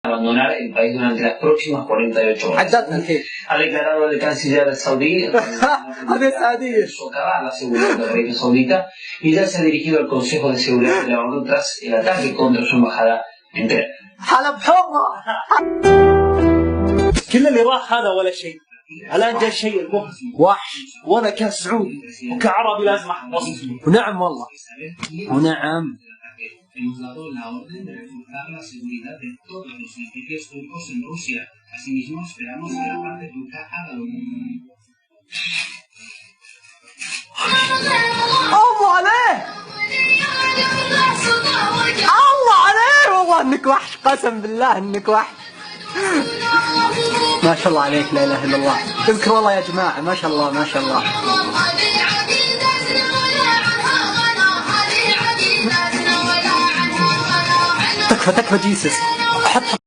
abandonar el país durante las próximas 48 horas. عدتنا الحين. Ha declarado el canciller saudí هذه سعودية. socavar la seguridad de Arabia Saudita y ya se ha dirigido al Consejo de Seguridad de la ONU tras el ataque contra su embajada en Teherán. حلب حمى. كل اللي راح هذا ولا شيء. الآن جاء الشيء المخزي. وحش. وأنا كسعودي وكعربي لازم أحفظ اسمي. ونعم والله. ونعم. Hemos dado la orden de reforzar la seguridad de todos los edificios turcos en Rusia. Asimismo, esperamos que la parte turca haga lo mismo. الله عليه. الله عليه والله انك وحش، قسم بالله انك وحش. ما شاء الله عليك، لا اله الا الله. اذكر والله يا جماعة، ما شاء الله ما شاء الله. تكفى تكفى جيسس. حط